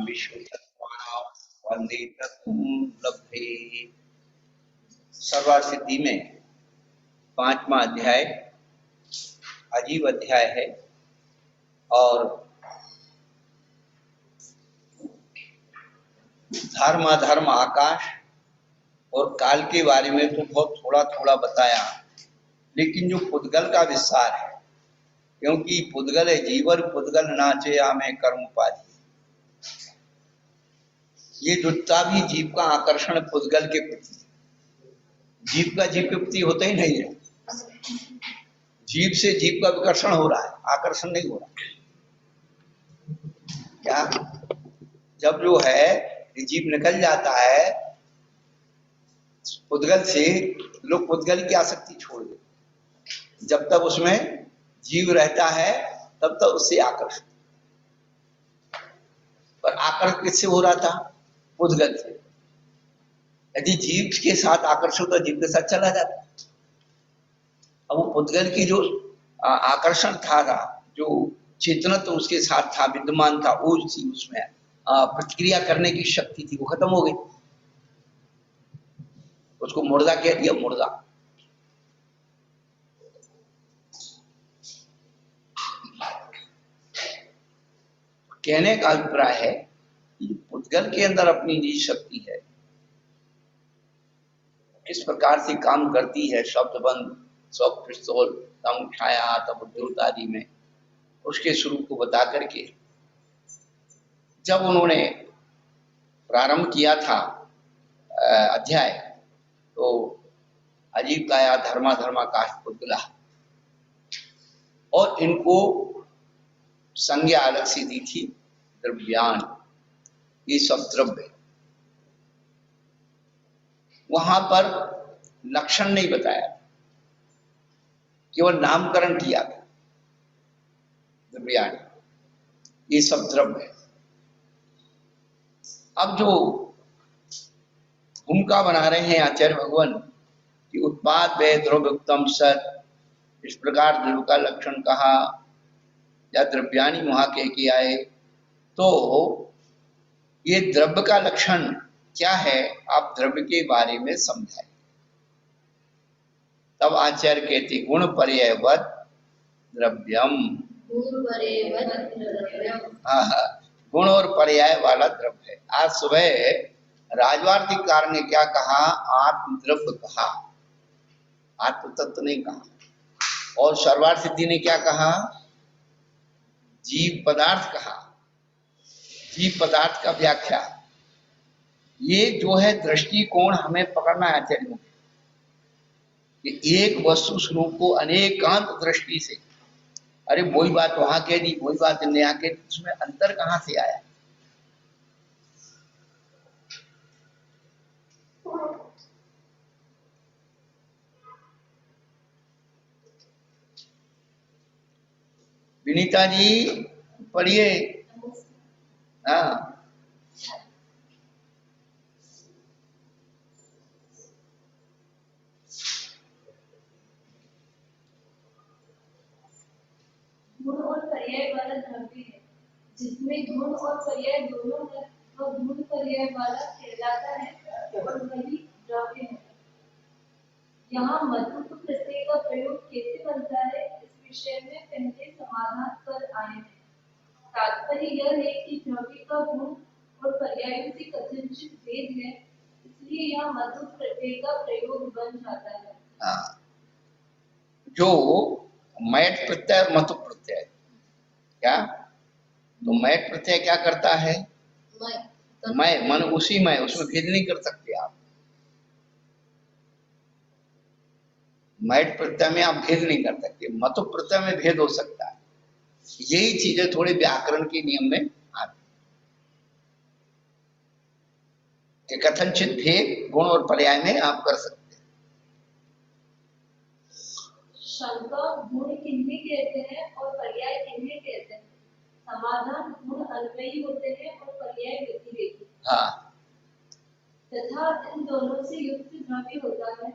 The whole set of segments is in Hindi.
विश्वतत्त्वानां वन्दे तत्त्वं लभ्ये। सर्वार्थ सिद्धि में 5वां अध्याय अजीब अध्याय है और धर्म अधर्म आकाश और काल के बारे में तो बहुत थोड़ा थोड़ा बताया, लेकिन जो पुद्गल का विस्तार है, क्योंकि पुद्गल है जीवन पुद्गल नाचे आमे कर्म उपाधि, ये जुटता भी जीव का आकर्षण पुद्गल के प्रति, जीव का जीव के प्रति होता ही नहीं है। जीव से जीव का विकर्षण हो रहा है, आकर्षण नहीं हो रहा। क्या जब जो है जीव निकल जाता है पुद्गल से, लोग पुद्गल की आसक्ति छोड़ देते। जब तक उसमें जीव रहता है तब तक उससे आकर्षण, पर आकर्षण किससे हो रहा था? पुद्गल से। यदि जीव के साथ आकर्षण तो जीव के साथ चला जाता। अब वो पुद्गल की जो आकर्षण था, जो चेतना तो उसके साथ था, विद्यमान था, ऊर्जा थी उसमें, प्रतिक्रिया करने की शक्ति थी, वो खत्म हो गई। उसको मुर्दा कह दिया, मुर्दा। कहने का अभिप्राय है कि पुद्गल के अंदर अपनी निजी शक्ति है, किस प्रकार से काम करती है, शब्द बंद सब पिस्तौल तम छाया तब उद्योग आदि में, उसके स्वरूप को बता करके जब उन्होंने प्रारंभ किया था अध्याय, तो अजीब काया धर्मा धर्माकाश पुद्गला, और इनको संज्ञा अलग से दी थी द्रव्यान, ये सब द्रव्य। वहां पर लक्षण नहीं बताया, केवल नामकरण किया था, द्रव्यान, ये सब द्रव्य। अब जो भूमिका बना रहे हैं आचार्य भगवान कि उत्पाद वे द्रव्य उत्तम सत, इस प्रकार द्रव्य का लक्षण कहा या द्रव्यानी वहां कह के आए, तो ये द्रव्य का लक्षण क्या है, आप द्रव्य के बारे में समझाए। तब आचार्य कहते गुण पर्यायवत द्रव्यम, गुण और पर्याय वाला द्रव्य है। आज सुबह राजवार्तिकार ने क्या कहा? आत्म द्रव्य कहा, आत्म तत्व नहीं कहा। और सर्वार्थ सिद्धि ने क्या कहा? जीव पदार्थ कहा, जीव पदार्थ का व्याख्या। ये जो है दृष्टिकोण हमें पकड़ना है आचार्यों कि एक वस्तु स्वरूप को अनेकांत दृष्टि से, अरे वही बात वहां कह दी, वही बात यहाँ कह दी, उसमें अंतर कहाँ से आया? विनीता जी पढ़िए। हाँ, गुण और पर्याय वाला द्रव्य है, जिसमें गुण और पर्याय दोनों है, वह गुण पर्याय वाला कहलाता है और वही द्रव्य है। यहाँ मधुप प्रत्यय का प्रयोग कैसे बनता है, इस विषय में पहले समाधान पर आए हैं। तात्पर्य यह है कि द्रव्य का गुण और पर्यायों से कथनचित भेद है, इसलिए यहाँ मधुप प्रत्यय का प्रयोग बन जाता है। जो मैट प्रत्यय मतु प्रत्यय, क्या तो मैट प्रत्यय क्या करता है? मैं मन उसी में, उसमें भेद नहीं कर सकते आप। मैट प्रत्यय में आप भेद नहीं कर सकते, मतु प्रत्यय में भेद हो सकता है। यही चीजें थोड़े व्याकरण के नियम में आती कि कथनचित भेद गुण और पर्याय में आप कर सकते हैं। शंका गुण किन्हें कहते हैं और पर्याय किन्हें कहते हैं? समाधान गुण अन्वयी होते हैं और पर्याय व्यतिरेकी। हाँ, तथा इन दोनों से युक्त द्रव्य होता है।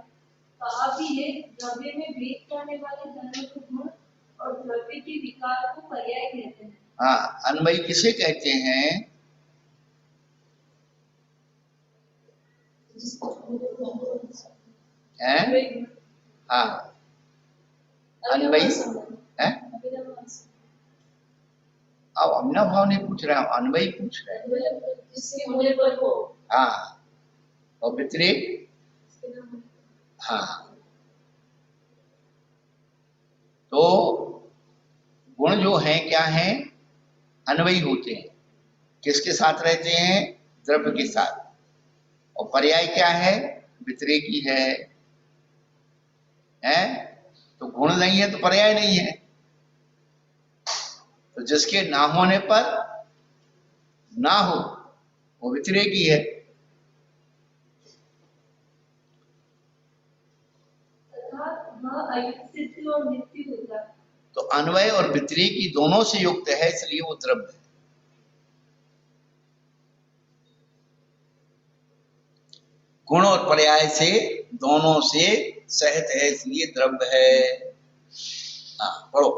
कहा भी है द्रव्य में भेद करने वाले धर्म को गुण और द्रव्य के विकार को पर्याय कहते हैं। हाँ, अन्वयी किसे कहते हैं? हैं? हाँ, अन्वयी है। अब अभिनव भाव नहीं पूछ रहे हैं, अन्वयी पूछ रहे हैं। जिसके होने पर हो। हाँ, और व्यतिरेक। हाँ, तो गुण जो है क्या है, अन्वयी होते हैं, किसके साथ रहते हैं, द्रव्य के साथ। और पर्याय क्या है, व्यतिरेकी है? तो गुण नहीं है तो पर्याय नहीं है। तो जिसके ना होने पर ना हो वो व्यतिरेकी है। तो अन्वय और व्यतिरेकी दोनों से युक्त है, इसलिए वो द्रव्य है। गुण और पर्याय से दोनों से सहित है, इसलिए द्रव्य है। हाँ, पढ़ो।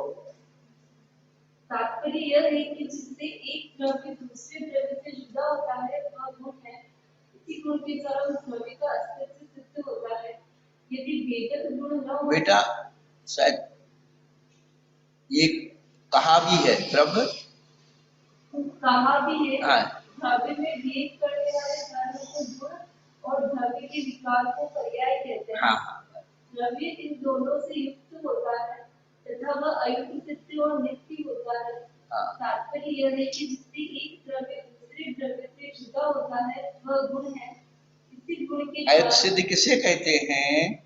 तात्पर्य यह है कि जिससे एक द्रव्य दूसरे द्रव्य से जुदा होता है वह गुण है। इसी गुण के द्वारा उस द्रव्य का अस्तित्व सिद्ध होता है। यदि वेदक गुण न हो, बेटा शायद ये कहा भी है, द्रव्य कहा भी है। हाँ। द्रव्य में भेद करने वाले धर्म को गुण और द्रव्य के विकार को पर्याय कहते हैं। हाँ, द्रव्य इन दोनों से युक्त होता है तथा वह अयुक्त सिद्ध और नित्य होता है। तात्पर्य यह है कि जिससे एक द्रव्य दूसरे द्रव्य से जुदा होता है वह गुण है। इसी गुण के अयुक्त सिद्ध किसे कहते हैं?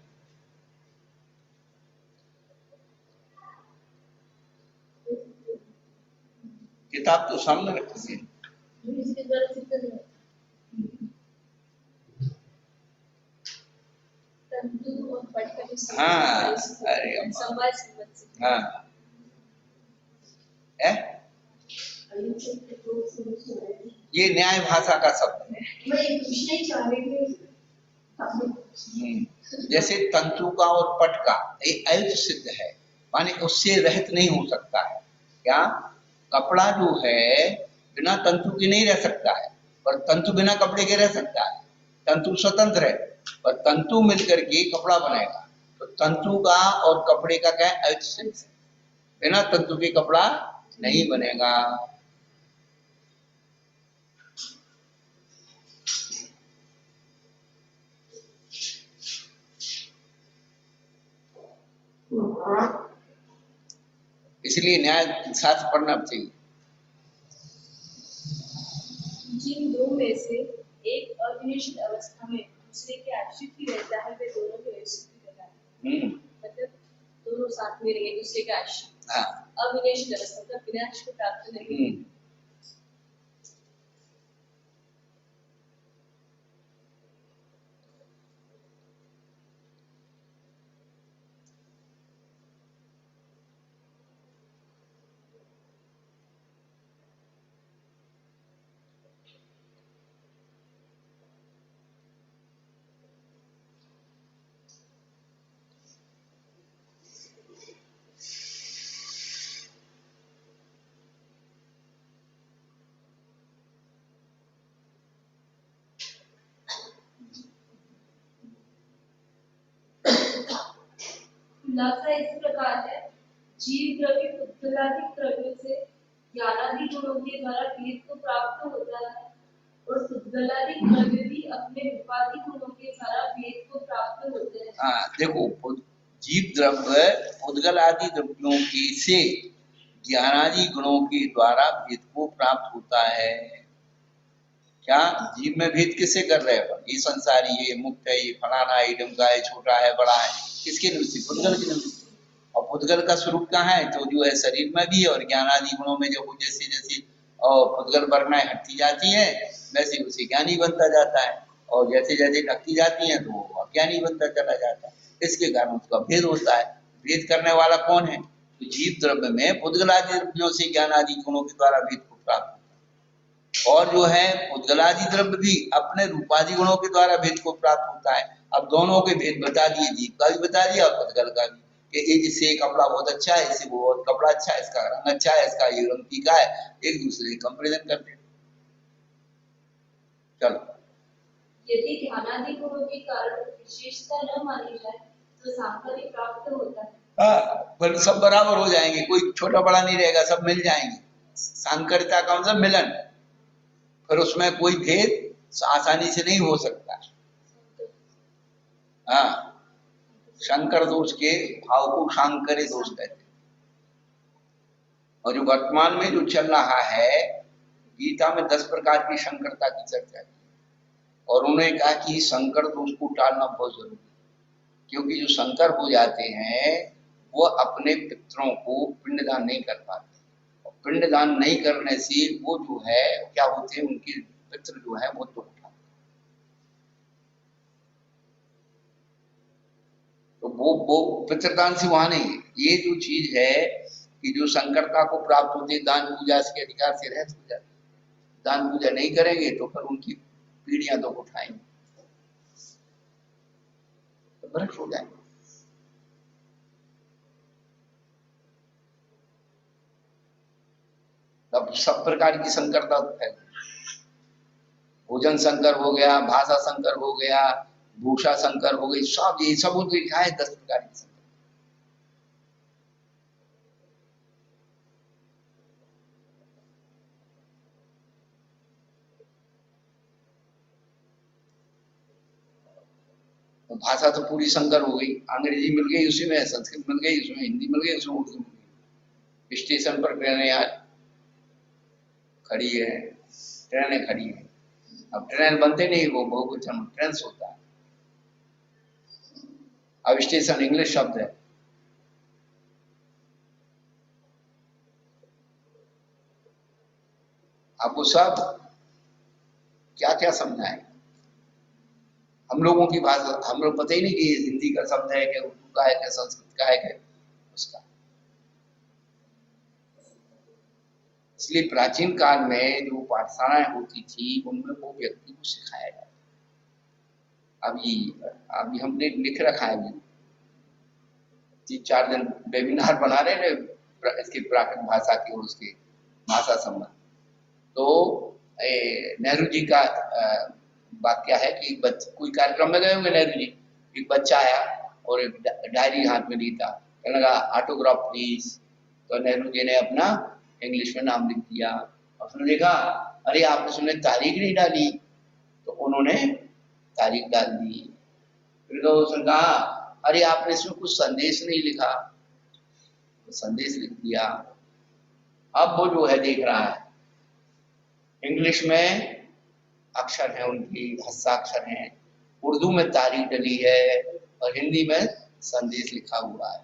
किताब तो सामने रखिए। हाँ, अरे हाँ है? ये न्याय भाषा का शब्द है। जैसे तंतु का और पट का ये अयुक्त सिद्ध है, माने उससे रहित नहीं हो सकता है। क्या? कपड़ा जो है बिना तंतु के नहीं रह सकता है, पर तंतु बिना कपड़े के रह सकता है। तंतु स्वतंत्र है, पर तंतु मिलकर के कपड़ा बनेगा। तो तंतु का और कपड़े का क्या है? अयुक्त सिद्ध। बिना तंतु के कपड़ा नहीं बनेगा। इसलिए न्याय शास्त्र पढ़ना चाहिए। जिन दो में से एक अविनिश्चित अवस्था में दूसरे के आश्रित ही रहता है, वे दोनों के अविनिश्चित रहता है। मतलब दोनों साथ में रहे दूसरे के आश्रित। हाँ। अविनिश्चित अवस्था मतलब विनाश को प्राप्त नहीं। खुलासा इस प्रकार है, जीव द्रव्य पुद्गलादि द्रव्यों से ज्ञानादि गुणों के द्वारा भेद को प्राप्त होता है और पुद्गलादि द्रव्य भी अपने रूपादि गुणों के द्वारा भेद को प्राप्त होते हैं। हाँ, देखो जीव द्रव्य पुद्गल आदि द्रव्यों के से ज्ञानादि गुणों के द्वारा भेद को प्राप्त होता है। क्या? जीव में भेद किससे कर रहे हैं? ये संसारी, ये मुक्त है, ये फलाना है, डमका है, छोटा है, बड़ा है, किसके निमित्त? पुद्गल के निमित्त। और पुद्गल का स्वरूप कहाँ है? तो जो है शरीर में भी और ज्ञान आदि गुणों में। जब जैसे जैसे और पुद्गल वर्णाएं हटती जाती है वैसे उसे ज्ञानी बनता जाता है, और जैसे जैसे ढकती जाती है तो अज्ञानी बनता चला जाता है। इसके कारण उसका भेद होता है। भेद करने वाला कौन है? तो जीव द्रव्य में पुद्गल आदि द्रव्यों से ज्ञान आदि गुणों के द्वारा भेद को प्राप्त, और जो है पुद्गलादि द्रव्य भी अपने रूपादि गुणों के द्वारा भेद को प्राप्त होता है। अब दोनों के भेद बता दिए, जीव का भी बता दिया और पुद्गल का भी, कि इससे कपड़ा बहुत अच्छा है, इससे बहुत कपड़ा अच्छा है, इसका रंग अच्छा है, इसका ये रंग फीका है, एक दूसरे की कंपेरिजन करते। चलो यदि ध्यानादि गुणों के कारण विशेषता न मानी जाए तो सांकर्य प्राप्त होता है। हाँ, सब बराबर हो जाएंगे, कोई छोटा बड़ा नहीं रहेगा, सब मिल जाएंगे। सांकर्यता का मतलब मिलन, फिर उसमें कोई भेद आसानी से नहीं हो सकता। हाँ, शंकर दोष के भाव को सांकर्य दोष कहते हैं। और जो वर्तमान में जो चल रहा है, गीता में 10 प्रकार की शंकरता की चर्चा की, और उन्होंने कहा कि शंकर दोष को टालना बहुत जरूरी है, क्योंकि जो शंकर हो जाते हैं वो अपने पितरों को पिंडदान नहीं कर पाते, और पिंडदान नहीं करने से वो जो है क्या होते हैं, उनके पितृ जो है वो दुख उठाते। तो वो पितृदान से वहां नहीं है। ये जो चीज है कि जो शंकरता को प्राप्त होती है दान पूजा के अधिकार से रहत हो जाते, दान पूजा नहीं करेंगे तो फिर उनकी पीढ़ियां दुख उठाएंगे, तो भ्रष्ट हो जाएंगे। अब सब प्रकार की संकरता है, भोजन संकर हो गया, भाषा संकर हो गया, भूषा संकर हो गई, सब ये सब लिखा है 10 प्रकार की संकर। तो भाषा तो पूरी संकर हो गई, अंग्रेजी मिल गई उसी में, संस्कृत मिल गई उसमें, हिंदी मिल गई उसमें, उर्दू मिल गई। स्टेशन पर ट्रेनें आज खड़ी है, ट्रेनें खड़ी है, अब ट्रेन बनते नहीं, वो बहुवचन ट्रेन होता है। अब स्टेशन इंग्लिश शब्द है। अब वो सब क्या क्या समझाएं, हम लोगों की भाषा हम लोग पता ही नहीं कि हिंदी का शब्द है कि उर्दू का है कि संस्कृत का है कि उसका। इसलिए प्राचीन काल में जो पाठशालाएं होती थी उनमें वो व्यक्ति को सिखाया जाता। अभी हमने लिख रखा है, 3-4 दिन वेबिनार बना रहे हैं इसकी प्राकृत भाषा की और उसके भाषा संबंध। तो नेहरू जी का वाक्य है कि कोई कार्यक्रम में गए होंगे नेहरू जी, एक बच्चा आया और एक डायरी हाथ में ली था, कहने लगा ऑटोग्राफ प्लीज। तो नेहरू जी ने अपना इंग्लिश में नाम लिख दिया, और उसने देखा अरे आपने उसमें तारीख नहीं डाली, तो उन्होंने तारीख डाल दी। फिर तो उसने कहा अरे आपने इसमें कुछ संदेश नहीं लिखा, तो संदेश लिख दिया। अब वो जो है देख रहा है इंग्लिश में अक्षर है उनकी, हस्ताक्षर हैं, उर्दू में तारीख डली है और हिंदी में संदेश लिखा हुआ है।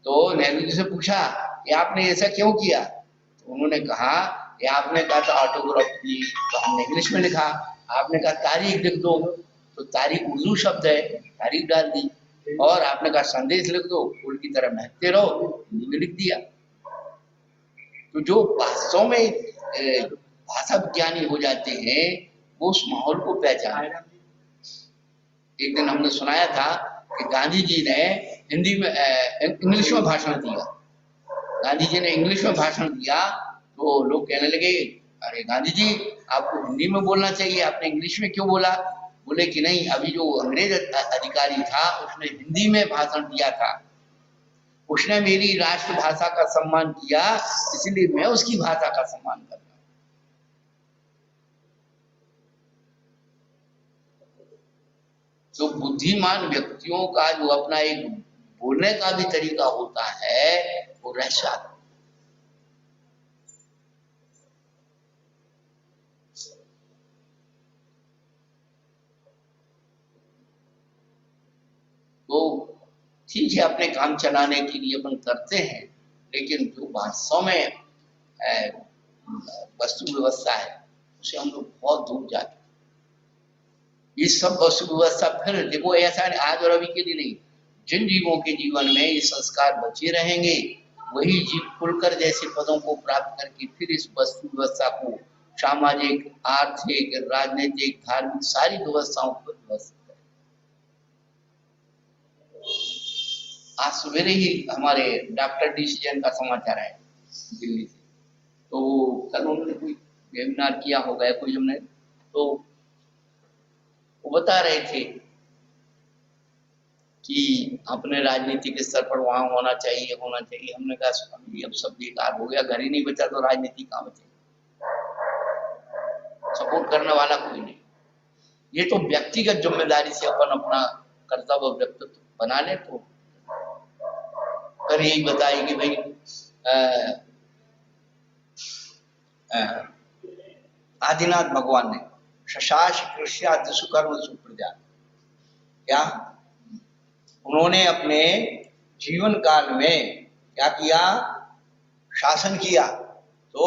तो नेहरू जी से पूछा कि आपने ऐसा क्यों किया, तो उन्होंने कहा कि आपने कहा था ऑटोग्राफ की, तो हमने इंग्लिश में लिखा, आपने कहा तारीख लिख दो, तो तारीख उर्दू शब्द है, तारीख डाल दी, और आपने कहा संदेश लिख दो, फूल की तरह महकते रहो, हिंदी में लिख दिया। तो जो वास्तव में भाषा विज्ञानी हो जाते हैं वो उस माहौल को पहचान। एक दिन हमने सुनाया था कि गांधी जी ने हिंदी में इंग्लिश में भाषण दिया, गांधी जी ने इंग्लिश में भाषण दिया, तो लोग कहने लगे अरे गांधी जी आपको हिंदी में बोलना चाहिए, आपने इंग्लिश में क्यों बोला। बोले कि नहीं, अभी जो अंग्रेज अधिकारी था उसने हिंदी में भाषण दिया था, उसने मेरी राष्ट्रभाषा का सम्मान किया, इसलिए मैं उसकी भाषा का सम्मान करता हूं। तो बुद्धिमान व्यक्तियों का जो अपना एक बोलने का भी तरीका होता है वो रहस्य। तो ठीक है, अपने काम चलाने के लिए अपन करते हैं, लेकिन जो वास्तव में वस्तु व्यवस्था है उसे हम लोग बहुत दूर जाते हैं। ये सब वस्तु व्यवस्था फिर देखो ऐसा आज और अभी के लिए नहीं, जिन जीवों के जीवन में ये संस्कार बचे रहेंगे वही जीव खुलकर जैसे पदों को प्राप्त करके फिर इस वस्तु व्यवस्था को सामाजिक, आर्थिक, राजनीतिक, धार्मिक सारी व्यवस्थाओं को व्यवस्थित करें। आज सवेरे ही हमारे डॉक्टर डिसीजन का समाचार है दिल्ली से, तो कल उन्होंने कोई वेबिनार किया होगा कोई हमने, तो वो बता रहे थे कि अपने राजनीतिक स्तर पर वहां होना चाहिए होना चाहिए। हमने कहा स्वामी अब सब बेकार हो गया, घर ही नहीं बचा तो राजनीति कहाँ बचेगी, सपोर्ट करने वाला कोई नहीं। ये तो व्यक्तिगत जिम्मेदारी से अपन अपना कर्तव्य व्यक्तित्व बना ले तो कर यही बताए कि भाई आदिनाथ भगवान ने शशाश कृष्या दुष्कर्म सुप्रजा, क्या उन्होंने अपने जीवन काल में क्या किया, शासन किया, तो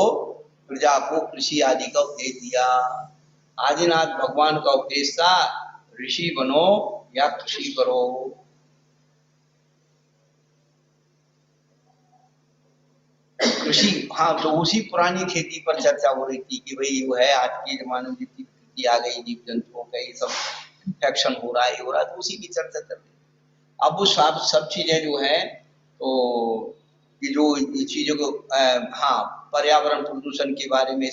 प्रजा को कृषि आदि का उपदेश दिया। आदिनाथ भगवान का उपदेश था ऋषि बनो या कृषि करो। कृषि, हाँ, तो उसी पुरानी खेती पर चर्चा हो रही थी कि भाई वो है आज के जमाने में जितनी खेती आ गई, जीव जंतुओं का ये सब इन्फेक्शन हो रहा है, हो रहा है, तो उसी की चर्चा चल रही है। अब वो सब चीजें जो है तो ये जो ये चीजों को हाँ, पर्यावरण प्रदूषण के बारे में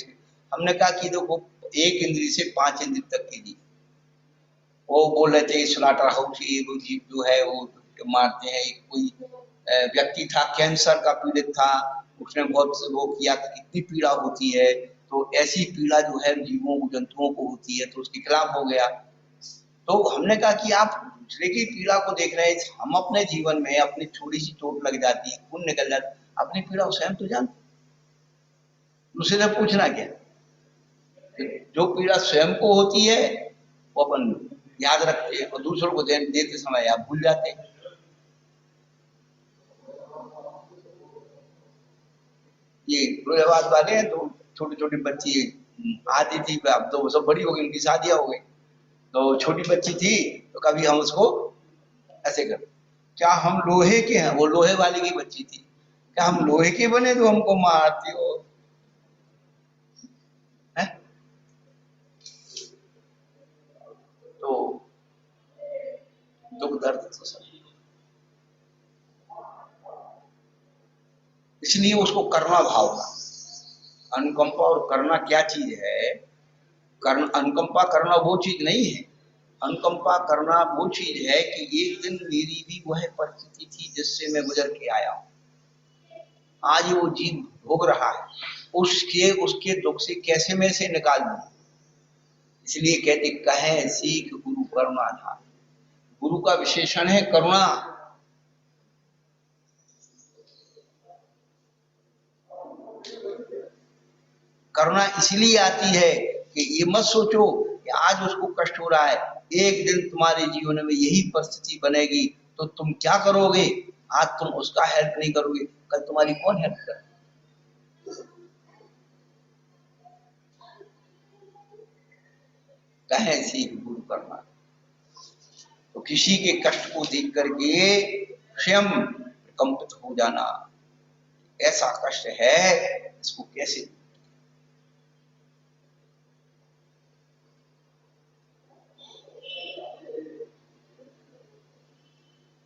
हमने कहा कि देखो एक इंद्री से 5 इंद्री तक की जी, वो बोल रहे थे स्लॉटर हाउस ये वो जीव जो है वो मारते हैं। कोई व्यक्ति था कैंसर का पीड़ित था, उसने बहुत वो किया कि कितनी पीड़ा होती है, तो ऐसी पीड़ा जो है जीवों जंतुओं को होती है, तो उसके खिलाफ हो गया। तो हमने कहा कि आप दूसरे की पीड़ा को देख रहे हैं, हम अपने जीवन में अपनी थोड़ी सी चोट लग जाती है, खून निकल जाता, अपनी पीड़ा स्वयं तो जान, दूसरे से पूछना क्या। जो पीड़ा स्वयं को होती है वो अपन याद रखते हैं और दूसरों को देते समय आप भूल जाते हैं। ये फिरोजाबाद वाले हैं तो छोटी छोटी बच्ची आती थी, अब तो वो सब बड़ी हो गई, उनकी शादियां हो गई, तो छोटी बच्ची थी तो कभी हम उसको ऐसे कर, क्या हम लोहे के हैं, वो लोहे वाली की बच्ची थी, क्या हम लोहे के बने तो हमको मारती हो है? तो दुख दर्द तो सब, इसलिए उसको करना भाव था। अनुकंपा और करना क्या चीज है, अनुकंपा करना वो चीज नहीं है। अनुकंपा करना वो चीज है कि एक दिन मेरी भी वह परिस्थिति थी जिससे मैं गुजर के आया हूं, आज वो जीव भोग रहा है, उसके उसके दुख से कैसे मैं से निकाल दूं। इसलिए कहते कहे सीख गुरु करुणा था, गुरु का विशेषण है करुणा। करुणा इसलिए आती है कि ये मत सोचो कि आज उसको कष्ट हो रहा है, एक दिन तुम्हारे जीवन में यही परिस्थिति बनेगी तो तुम क्या करोगे, आज तुम उसका हेल्प नहीं करोगे, कल तुम्हारी कौन हेल्प करे। कहे सीख गुरु करना, तो किसी के कष्ट को देख करके स्वयं कंपित हो जाना, ऐसा कष्ट है इसको कैसे।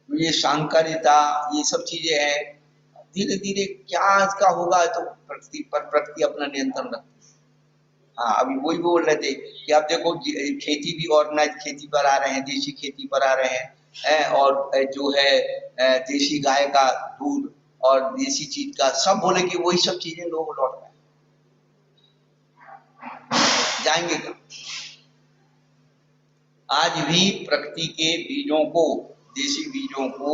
ये सांकारिता ये सब चीजें हैं, धीरे धीरे क्या इसका होगा, तो प्रकृति पर प्रकृति अपना नियंत्रण रखती है। हाँ, अभी वही बोल रहे थे कि आप देखो खेती भी ऑर्गेनाइज खेती पर आ रहे हैं, देशी खेती पर आ रहे हैं, और जो है देशी गाय का दूध और देसी चीज का सब बोले कि वही सब चीजें लोग लौट रहे हैं, जाएंगे कहाँ। आज भी प्रकृति के बीजों को, देसी बीजों को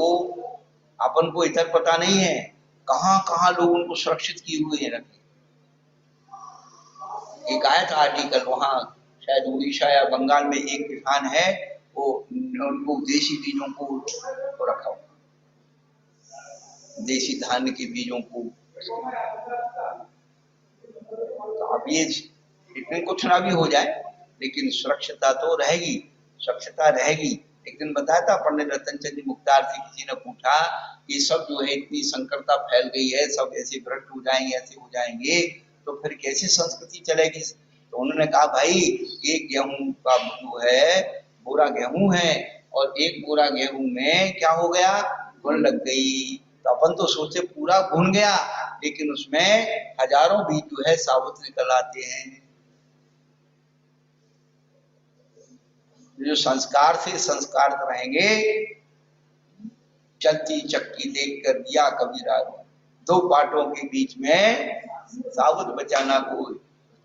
अपन को इधर पता नहीं है, कहाँ कहाँ लोग उनको सुरक्षित किए हुए हैं रखे। एक आया था आर्टिकल, वहां शायद उड़ीसा या बंगाल में एक किसान है, वो उनको देशी बीजों को रखा हुआ, देशी धान्य के बीजों को। तो अब ये इतने कुछ ना भी हो जाए लेकिन सुरक्षिता तो रहेगी, सुरक्षिता रहेगी। एक दिन बताया था पंडित रतन चंद मुख्तार से किसी ने पूछा ये सब जो है इतनी संकरता फैल गई है, सब ऐसे भ्रष्ट हो जाएंगे, ऐसे हो जाएंगे, तो फिर कैसे संस्कृति चलेगी। तो उन्होंने कहा भाई एक गेहूं का जो है बोरा गेहूं है, और एक बोरा गेहूं में क्या हो गया, घुन लग गई, तो अपन तो सोचे पूरा घुन गया, लेकिन उसमें हजारों बीज जो है साबुत निकल आते हैं। जो संस्कार से संस्कार रहेंगे, चलती चक्की देखकर दिया कबीरा, दो पाटों के बीच में साबुत बचाना को,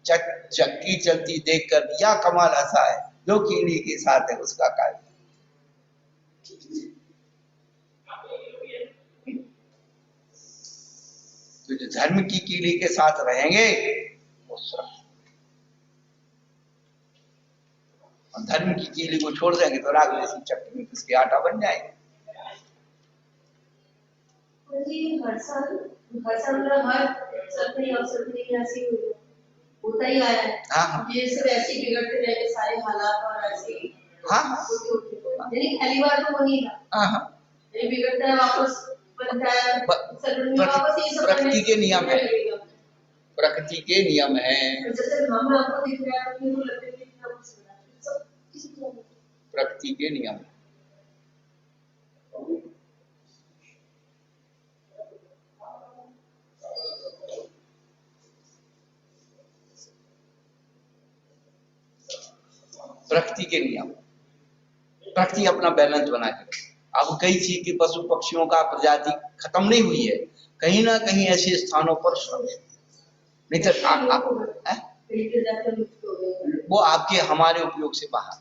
चक्की चलती देखकर दिया कमाल हंसा है, जो कीड़ी के साथ है उसका कार्य। तो जो धर्म की कीड़ी के साथ रहेंगे वो सुरक्षित, और धर्म की कीड़ी को छोड़ देंगे तो राग जैसी चक्की में किसके आटा बन जाएगा। हर साल हर सतरी अवसर में ऐसे होता ही आया है। हाँ ये सब ऐसे बिगड़ते रहे सारे हालात और ऐसे। हाँ यानी पहली बार तो वो नहीं था। हाँ ये बिगड़ता है वापस बनता है, वापस ये सब प्रकृति के नियम है, प्रकृति के नियम है, जैसे हम आपको दिख रहा है कि वो लगता है कि सब प्रकृति के नियम है। प्रकृति के नियम, प्रकृति अपना बैलेंस बना के रखे। अब कई चीज के पशु पक्षियों का प्रजाति खत्म नहीं हुई है, कहीं ना कहीं ऐसे स्थानों पर नहीं तो वो आपके हमारे उपयोग से बाहर,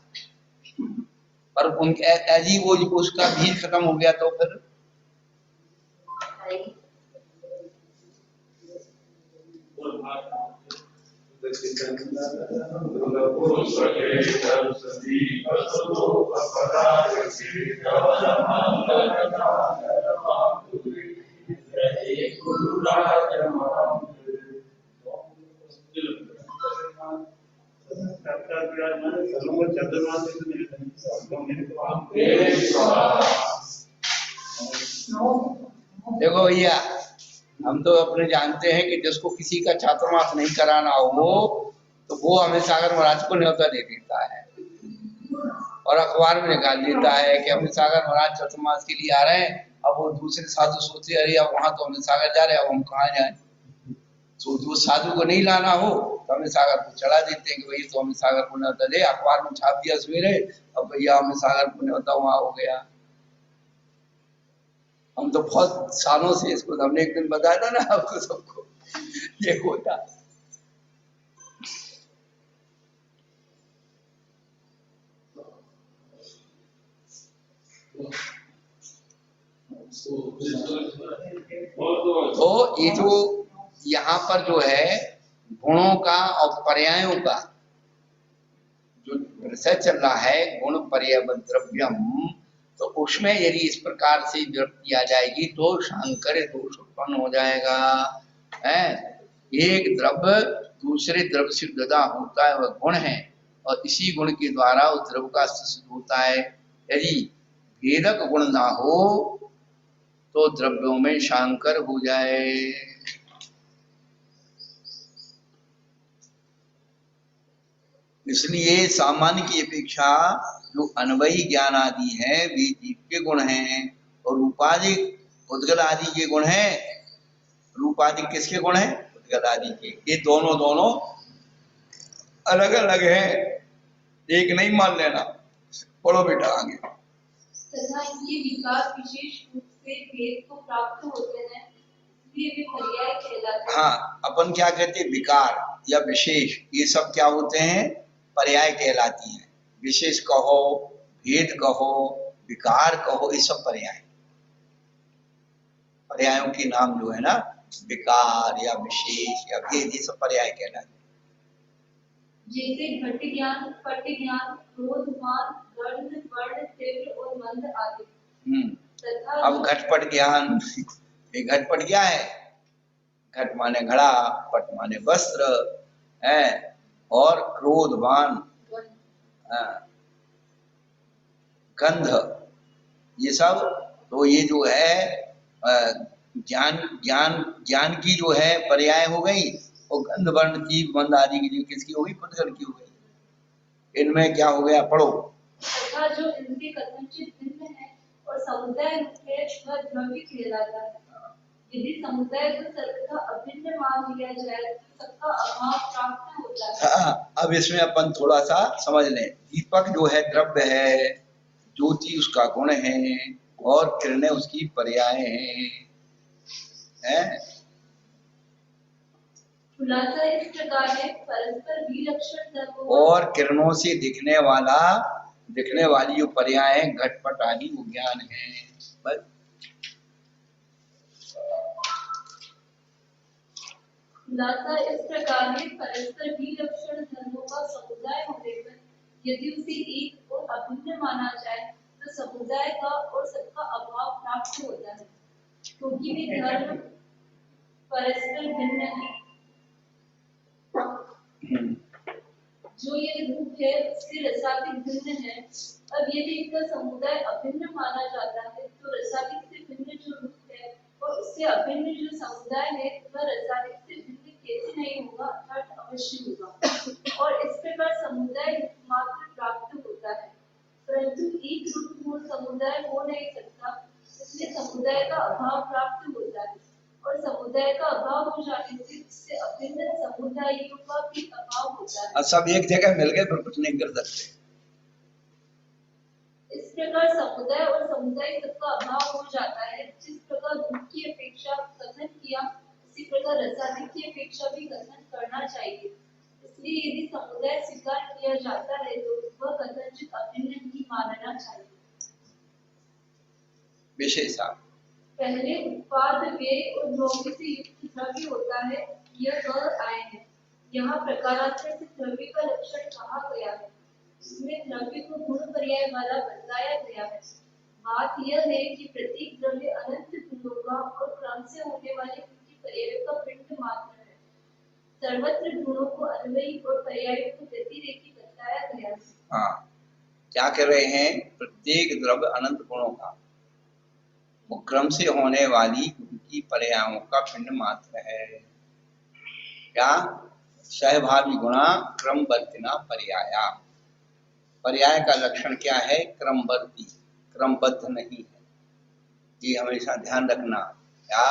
पर उनके ऐसी वो उसका भीड़ खत्म हो गया तो फिर देखो भैया, हम तो अपने जानते हैं कि जिसको किसी का चातुर्मास नहीं कराना हो तो वो हमें सागर महाराज को न्योता दे देता है और अखबार में निकाल देता है कि हमें सागर महाराज चातुर्मास के लिए आ रहे हैं। अब वो दूसरे साधु सोचते अरे अब वहां तो हमें सागर जा रहे हैं, अब हम कहाँ जाए। तो जो साधु को नहीं लाना हो तो हमें सागर को चढ़ा देते हैं कि भाई तो हमें सागर को न्योता दे, अखबार में छाप दिया सवेरे, अब भैया हमें सागर को न्योता वहां हो गया। हम तो बहुत सालों से इसको, हमने एक दिन बताया था ना आपको सबको ये होता। तो ये जो यहाँ पर जो है गुणों का और पर्यायों का जो विषय चल रहा है, गुण पर्याय द्रव्यम, तो उसमें यदि इस प्रकार से विभक्ति आ जाएगी तो शांकर दोष उत्पन्न हो जाएगा। है एक द्रव्य दूसरे द्रव्य से जुदा होता है, वह गुण है, और इसी गुण के द्वारा उस द्रव्य का सिद्ध होता है। यदि भेदक गुण ना हो तो द्रव्यों में शांकर हो जाए। इसलिए सामान्य की अपेक्षा जो अन्वयी ज्ञान आदि है वे जीव के गुण हैं, और रूपादि उद्गल आदि के गुण हैं। रूपादि किसके गुण हैं? उद्गल आदि के। ये दोनों दोनों अलग अलग हैं, एक नहीं मान लेना। पढ़ो बेटा आगे। तथा ये विकार विशेष रूप से भेद को प्राप्त होते हैं, इसलिए वे पर्याय कहलाते हैं। हाँ, अपन क्या कहते हैं? विकार या विशेष, ये सब क्या होते हैं? पर्याय कहलाती हैं। विशेष कहो, भेद कहो, विकार कहो, ये सब पर्याय। पर्यायों के नाम जो है ना, विकार या विशेष या भेद, ये सब पर्याय कहलाते हैं। जैसे घट ज्ञान, पट ज्ञान, क्रोध, मान, गंध, वर्ण, तीव्र और मंद आदि। अब घटपट ज्ञान, ये घटपट क्या है? घट माने घड़ा, पट माने वस्त्र है, और क्रोधवान, गंध, ये सब। तो ये जो है ज्ञान ज्ञान ज्ञान की जो है पर्याय हो गई, और गंध वर्ण जीव मंद आदि की जो किसकी हो गई? पुद्गल की हो गई। इनमें क्या हो गया? पढ़ो। तथा जो इनके कथनचित भिन्न है और समुदाय रूप में वह द्रव्य कहलाता है। यदि समुदाय को सर्वथा अभिन्न मान लिया जाए तो सबका अभाव प्राप्त होता है। हाँ, अब इसमें अपन थोड़ा सा समझ लें। दीपक जो है द्रव्य है, ज्योति उसका गुण है और किरणें उसकी पर्याय हैं। खुलासा इस प्रकार है, परस्पर विलक्षण धर्मों और किरणों से दिखने वाली जो पर्याय है घटपट आदि वो ज्ञान है। बस खुलासा इस प्रकार है, परस्पर विलक्षण धर्मों का समुदाय होने पर यदि उसे एक और अभिन्न माना जाए तो समुदाय का और सबका अभाव प्राप्त होता है, क्योंकि वे धर्म परस्पर भिन्न है। जो ये रूप है उससे रसातिक भिन्न है। अब यदि इनका समुदाय अभिन्न माना जाता है तो रसातिक से भिन्न जो रूप है और उससे अभिन्न जो समुदाय है वह रसातिक से भिन्न कैसे नहीं होगा, अर्थात अवश्य होगा। और इस प्रकार समुदाय मात्र प्राप्त होता है, परंतु एक रूप समुदाय हो नहीं सकता, इसलिए समुदाय का अभाव प्राप्त होता है। और समुदाय का अभाव हो जाने से उससे अभिन्न समुदायों का भी अभाव होता है। सब एक जगह मिल गए फिर कुछ नहीं कर सकते। इस प्रकार समुदाय और समुदाय सबका अभाव हो जाता है। जिस प्रकार रूप की अपेक्षा कथन किया, उसी प्रकार रसायन की अपेक्षा भी कथन करना चाहिए। इसलिए यदि समुदाय स्वीकार किया जाता है तो वह कथनचित अभिन्न ही मानना चाहिए। विशेषा पहले उत्पाद व्यय और द्रव्य से युक्त द्रव्य होता है, यह वह आय है। यहाँ प्रकारांतर से द्रव्य का लक्षण कहा गया है, इसमें द्रव्य को गुण पर्याय वाला बताया गया है। बात यह है कि प्रत्येक द्रव्य अनंत गुणों का और क्रम से होने वाले उनकी पर्यायों का पिंड मात्र है। सर्वत्र गुणों को अन्वयी और पर्यायों को व्यतिरेकी बताया गया है। हाँ, क्या कर रहे हैं? प्रत्येक द्रव्य अनंत गुणों का वो क्रम से होने वाली उनकी पर्यायों का पिंड मात्र है। क्या? सहभावी गुणा क्रमवर्तिना पर्याया। पर्याय का लक्षण क्या है? क्रमवर्ती, क्रमबद्ध नहीं है। ये हमेशा ध्यान रखना। क्या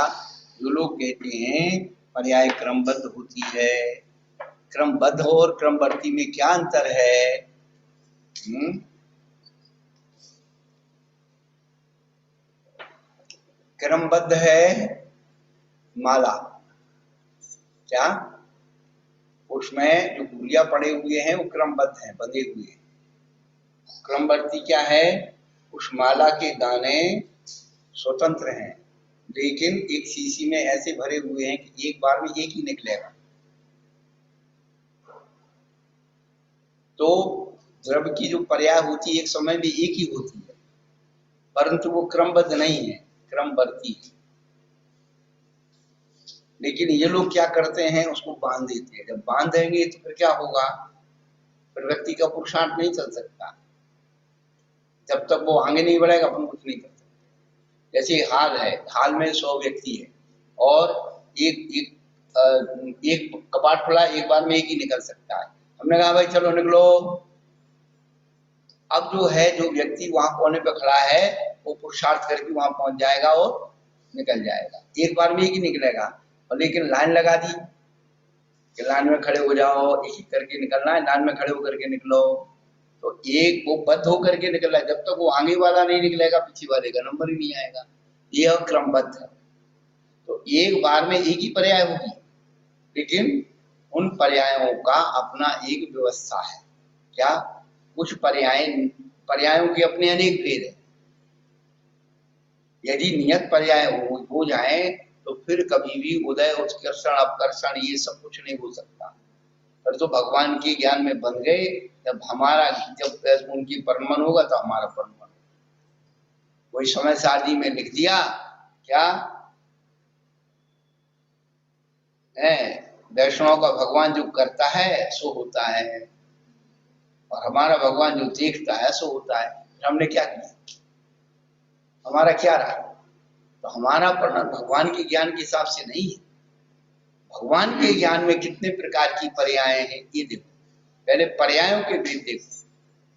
जो लोग कहते हैं पर्याय क्रमबद्ध होती है, क्रमबद्ध और क्रमवर्ती में क्या अंतर है? क्रमबद्ध है माला, क्या उसमें जो गुलिया पड़े हुए हैं वो क्रमबद्ध हैं, बंधे हुए हैं। क्रमवर्ती क्या है? उस माला के दाने स्वतंत्र हैं, लेकिन एक शीशी में ऐसे भरे हुए हैं कि एक बार में एक ही निकलेगा। तो द्रव्य की जो पर्याय होती है एक समय में एक ही होती है, परंतु वो क्रमबद्ध नहीं है, क्रमवर्ती है। लेकिन ये लोग क्या करते हैं, उसको बांध देते हैं। जब बांध देंगे तो फिर क्या होगा? फिर व्यक्ति का पुरुषार्थ नहीं चल सकता। जब तक वो आगे नहीं बढ़ेगा अपन कुछ नहीं कर सकते। जैसे हाल है, हाल में 100 व्यक्ति है और एक कपाट खुला, एक बार में एक ही निकल सकता है। हमने कहा भाई चलो निकलो। अब जो है, जो व्यक्ति वहां कोने पे खड़ा है वो पुरुषार्थ करके वहां पहुंच जाएगा और निकल जाएगा, एक बार में एक ही निकलेगा। और लेकिन लाइन लगा दी कि लाइन में खड़े हो जाओ, एक एक करके निकलना है, लाइन में खड़े होकर के निकलो, तो एक वो बद्ध होकर के निकल रहा है। जब तक वो आगे वाला नहीं निकलेगा पीछे वाले का नंबर ही नहीं आएगा। यह क्रमबद्ध है। तो एक बार में एक ही पर्याय होगी, लेकिन उन पर्यायों का अपना एक व्यवस्था है। क्या? कुछ पर्यायों के अपने अनेक भेद है। यदि नियत पर्याय हो जाए तो फिर कभी भी उदय उत्कर्षण अपकर्षण ये सब कुछ नहीं हो सकता। पर तो भगवान के ज्ञान में बन गए, जब उनकी परमन होगा तो हमारा परमन। वही समय शादी में लिख दिया क्या है, वैष्णव का भगवान जो करता है सो होता है, और हमारा भगवान जो देखता है सो होता है। हमने क्या किया? हमारा क्या रहा? तो हमारा परिणाम भगवान के ज्ञान के हिसाब से नहीं है। भगवान के ज्ञान में कितने प्रकार की पर्याय हैं ये देखो। पहले पर्यायों के भेद देखो।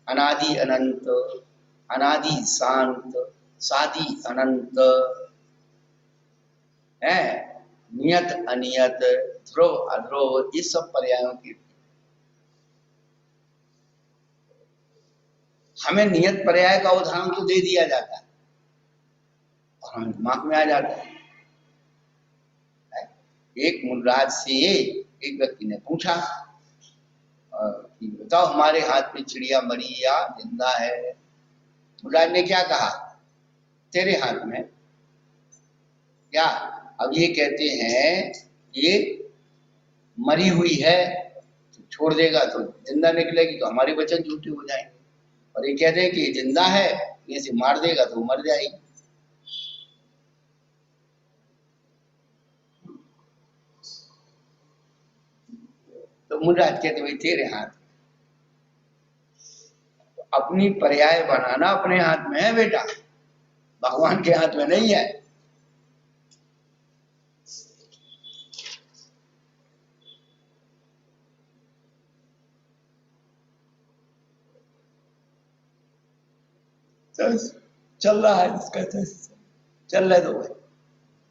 अनादि अनंत, अनादि शांत, सादि अनंत, है, नियत अनियत, ध्रुव अध्रुव, इस सब पर्यायों की हमें नियत पर्याय का उदाहरण तो दे दिया जाता है और हमें दिमाग में आ जाता है। एक मुनराज से एक व्यक्ति ने पूछा कि बताओ हमारे हाथ में चिड़िया मरी या जिंदा है। मुनराज ने क्या कहा, तेरे हाथ में क्या? अब ये कहते हैं ये मरी हुई है, तो छोड़ देगा तो जिंदा निकलेगी, तो हमारे वचन झूठे हो जाएंगे। और ये कहते हैं कि ये जिंदा है, इसे मार देगा तो मर जाएगी। तो मुनराज कहते भाई तेरे हाथ, अपनी पर्याय बनाना अपने हाथ में है बेटा, भगवान के हाथ में नहीं है। चल रहा है इसका, चल रहे दो भाई।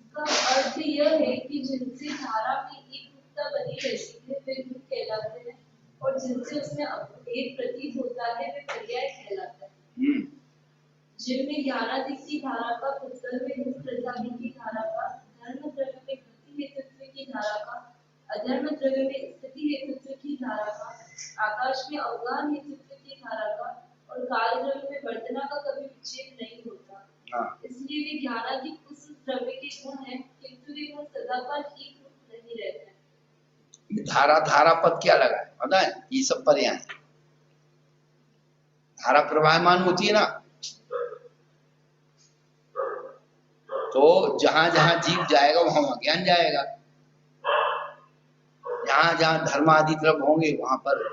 इसका अर्थ यह है कि जिनसे धारा में एकरूपता बनी रहती है वे गुण कहलाते हैं, और जिनसे उसमें एक प्रतीत होता है वे पर्याय कहलाता है। जिनमें ज्ञानादि की धारा का, पुस्तक में गुण प्रसादी की धारा का, धर्म द्रव्य में गति हेतुत्व की धारा का, अधर्म द्रव्य में स्थिति हेतुत्व की धारा का, आकाश में अवगाहन हेतुत्व की धारा का, और काल द्रव्य में वर्तना का कभी विच्छेद नहीं होता। इसलिए वे ज्ञानादि उस द्रव्य के गुण हैं, किंतु वे गुण सदाकाल एक रूप नहीं रहते हैं। धारा, धारा पद क्या लगा है पता है? ये सब पर्याय, धारा प्रवाहमान होती है ना, तो जहां जहां जीव जाएगा वहां अज्ञान जाएगा, जहां जहां धर्म आदि द्रव्य होंगे वहां पर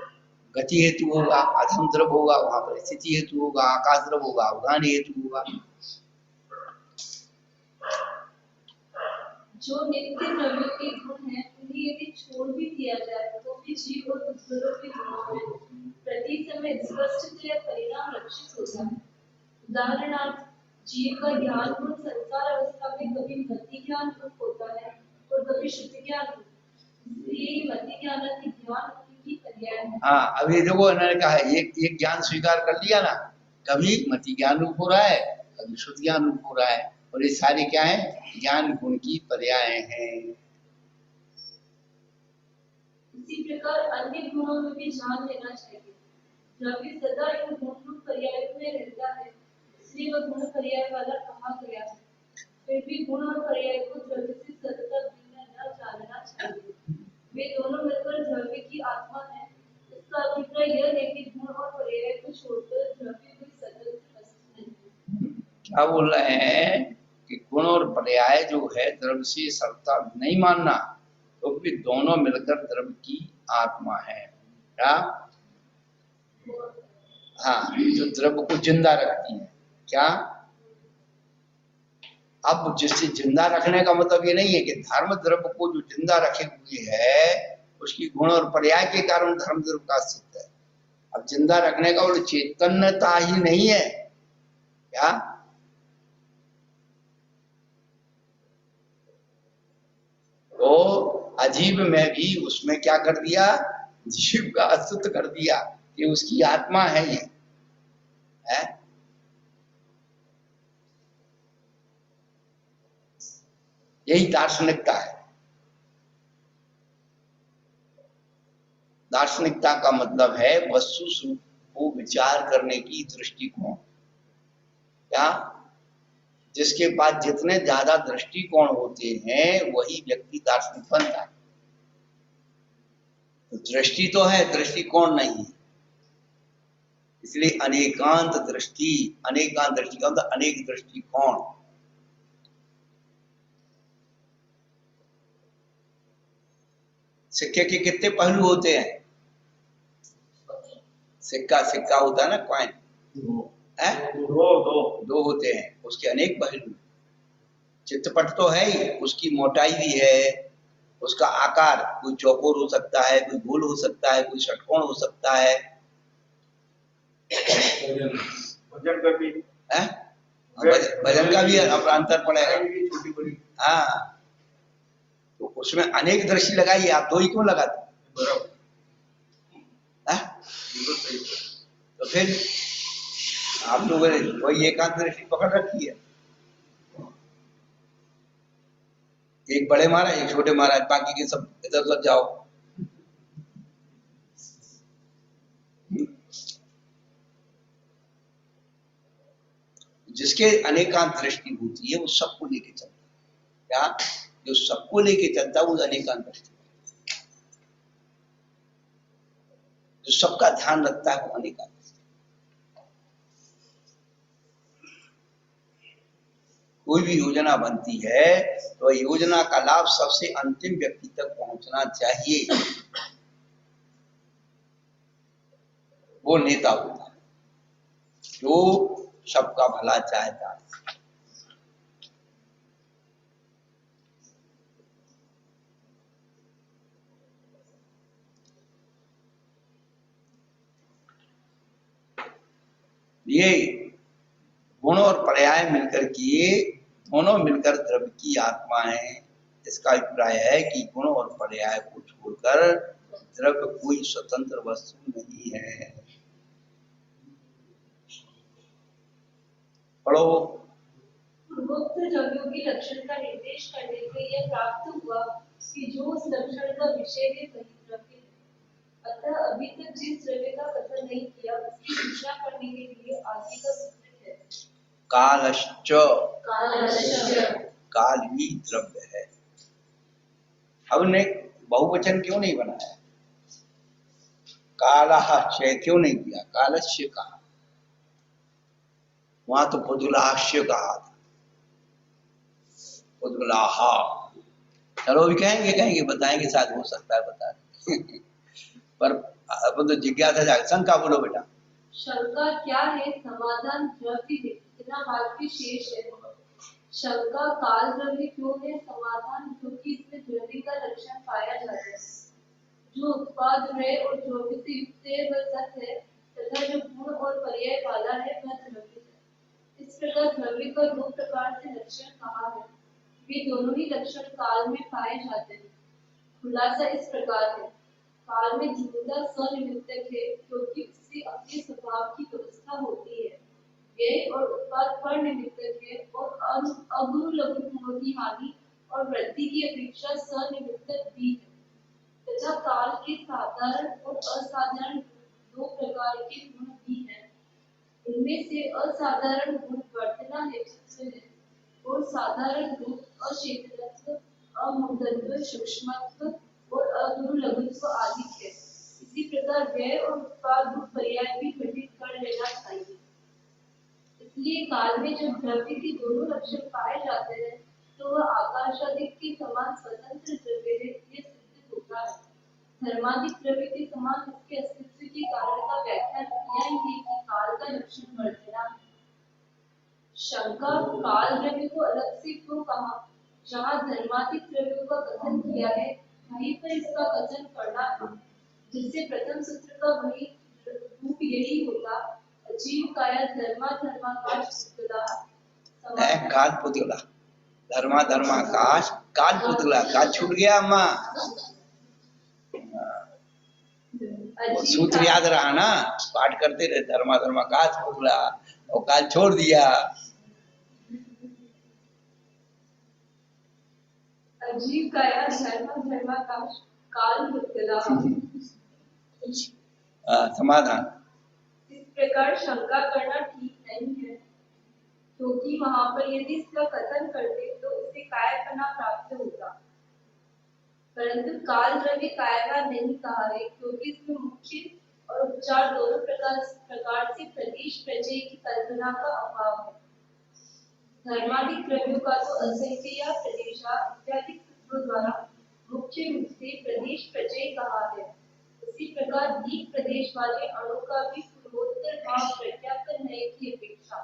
गति हेतु होगा, अधम द्रव्य होगा वहां पर स्थिति हेतु होगा, आकाश द्रव्य होगा अवगाहन हेतु होगा। जो नित्य द्रव्यों के गुण हैं उन्हें यदि छोड़ भी दिया जाए तो भी जीव और दूसरों के गुणों में प्रति समय स्पष्टतया परिणाम रक्षित होता है। उदाहरणार्थ, जीव का ज्ञान गुण संसार अवस्था में कभी मति ज्ञान रूप होता है और कभी शुद्ध ज्ञान रूप, इसलिए मति ज्ञान की ज्ञान की पर्याय है। हाँ, अभी देखो इन्होंने कहा है एक ज्ञान स्वीकार कर लिया ना, कभी मति ज्ञान रूप हो रहा है, कभी शुद्ध ज्ञान रूप हो रहा है, और ये सारे क्या है? ज्ञान गुण की पर्याय हैं। इसी प्रकार अन्य गुणों में भी जान लेना चाहिए। द्रव्य सदा इन गुण रूप पर्यायों में रहता है, इसलिए वह गुण पर्याय वाला कहा गया है। फिर भी गुण और पर्याय को द्रव्य से सतत भिन्न न जानना चाहिए। वे दोनों मिलकर द्रव्य की आत्मा है। इसका अभिप्राय यह है कि गुण और पर्याय को छोड़कर द्रव्य कोई स्वतंत्र वस्तु नहीं। क्या बोल रहे हैं कि गुण और पर्याय जो है द्रव्य से सर्वथा नहीं मानना, तो फिर दोनों मिलकर द्रव्य की आत्मा है। क्या? हाँ, जो द्रव्य को जिंदा रखती है। क्या? अब जिससे जिंदा रखने का मतलब ये नहीं है कि धर्म द्रव्य को जो जिंदा रखे हुए है उसकी गुण और पर्याय के कारण धर्म द्रव्य का अस्तित्व है। अब जिंदा रखने का वो चैतन्यता ही नहीं है। क्या? तो अजीब में भी उसमें क्या कर दिया? जीव का अस्तित्व कर दिया कि उसकी आत्मा है ये है? यही दार्शनिकता है। दार्शनिकता का मतलब है वस्तु स्वरूप को विचार करने की दृष्टिकोण। क्या? जिसके पास जितने ज्यादा दृष्टिकोण होते हैं वही व्यक्ति दार्शनिक बनता है। तो दृष्टि तो है, दृष्टिकोण नहीं है। इसलिए अनेकांत दृष्टि, अनेकांत दृष्टि का मतलब अनेक दृष्टिकोण। सिक्के के कितने पहलू होते हैं? सिक्का सिक्का होता है ना, कॉइन, दो होते हैं, उसके अनेक पहलू। चित्रपट तो है ही, उसकी मोटाई भी है, उसका आकार कोई चौकोर हो सकता है, कोई गोल हो सकता है, कोई षटकोण हो सकता है। वजन का भी है, वजन का भी अंतर पड़ेगा। हाँ, उसमें अनेक दृष्टि लगाइए, आप दो ही क्यों लगाते? बराबर, हाँ? बिल्कुल सही है। तो फिर आप लोगों ने वही एकांत दृष्टि पकड़ रखी है, एक बड़े महाराज एक छोटे महाराज, बाकी के सब इधर उधर जाओ। जिसके अनेकांत दृष्टि होती है वो सबको लेके चलता है। क्या? जो सबको लेके चलता है वो अनेकांत दृष्टि, जो सबका ध्यान रखता है वो अनेकांत। कोई भी योजना बनती है तो योजना का लाभ सबसे अंतिम व्यक्ति तक पहुंचना चाहिए, वो नेता होता है जो सबका भला चाहता है। ये गुण और पर्याय मिलकर के दोनों मिलकर द्रव्य की आत्मा है। इसका अभिप्राय है कि गुण और पर्याय को छोड़कर द्रव्य कोई स्वतंत्र वस्तु नहीं है। पढ़ो। पूर्वोक्त द्रव्यों के लक्षण का निर्देश करने से यह प्राप्त हुआ कि जो उस लक्षण का विषय है वही द्रव्य है। अतः अभी तक जिस द्रव्य का कथन नहीं किया उसकी सूचना करने के लिए आगे का सूत्र है। कालश्च, कालश्च, काल ही द्रव्य है। अब ने बहुवचन क्यों नहीं बनाया? कालश्च क्यों नहीं किया? कालश्च कहा, वहां तो पुदुलाश्य कहा था, पुदुलाहा। चलो भी कहेंगे बताएंगे, शायद हो सकता है बता दें। पर अब तो जिज्ञासा जाए। शंका बोलो बेटा। शंका क्या है? समाधान द्रव्य है, इतना वाक्य शेष है। शंका काल द्रव्य क्यों है? समाधान क्योंकि इसमें द्रव्य का लक्षण पाया जाता है। जो उत्पाद है और द्रव्य से युक्त है वह सत्य है, तथा जो गुण और पर्याय वाला है वह द्रव्य है। इस प्रकार द्रव्य का दो प्रकार से लक्षण कहा है, वे दोनों ही लक्षण काल में पाए जाते हैं। खुलासा इस प्रकार है, काल में जीवता स्वनिमित्तक है क्योंकि उससे अपने स्वभाव की व्यवस्था होती है। व्यय और उत्पाद पर निमित्तक है और अगुरु लघु गुणों की हानि और वृद्धि की अपेक्षा स्वनिमित्तक भी है। तथा काल के साधारण और असाधारण दो प्रकार के गुण भी हैं। इनमें से असाधारण गुण वर्तना नेतृत्व है और साधारण गुण अचेतनत्व, अमूर्तत्व, सूक्ष्मत्व और अगुरु लघुत्व आदि है। इसी प्रकार व्यय और उत्पाद रूप पर्याय भी घटित कर लेना चाहिए। इसलिए काल में जब द्रव्य के दोनों लक्षण पाए जाते हैं तो वह आकाशादि के समान स्वतंत्र द्रव्य है, ये सिद्ध होता है। धर्मादिक द्रव्य के समान इसके अस्तित्व के कारण का व्याख्यान किया ही है कि काल का लक्षण वर्तना है। शंका काल द्रव्य को अलग से क्यों कहा? जहाँ धर्मादिक द्रव्यों का कथन किया है वहीं पर इसका कथन करना था, जिससे प्रथम सूत्र का वही रूप यही होता। जीव काया धर्मा धर्माकाश पुतला काल पुतला, धर्मा धर्माकाश काल पुतला। काल छूट गया अम्मा, वो सूत्र याद रहा ना, पाठ करते रहे धर्मा धर्माकाश पुतला, और काल छोड़ दिया। अजीव काया धर्मा धर्माकाश काल पुतला। समाधान। इस प्रकार शंका करना ठीक नहीं है, क्योंकि वहां पर यदि इसका कथन करते तो उसे कायपना प्राप्त होता, परंतु काल द्रव्य कायका नहीं कहा है क्योंकि इसमें मुख्य और उपचार दोनों प्रकार से प्रदेश प्रजय की कल्पना का अभाव है। धर्मादिक द्रव्यों का तो असंख्य या प्रदेशा इत्यादि सूत्रों द्वारा मुख्य रूप से प्रदेश प्रजय कहा है। इसी प्रकार दीप प्रदेश वाले अणु का भी पूर्वोत्तर भाव प्रत्यापन है की अपेक्षा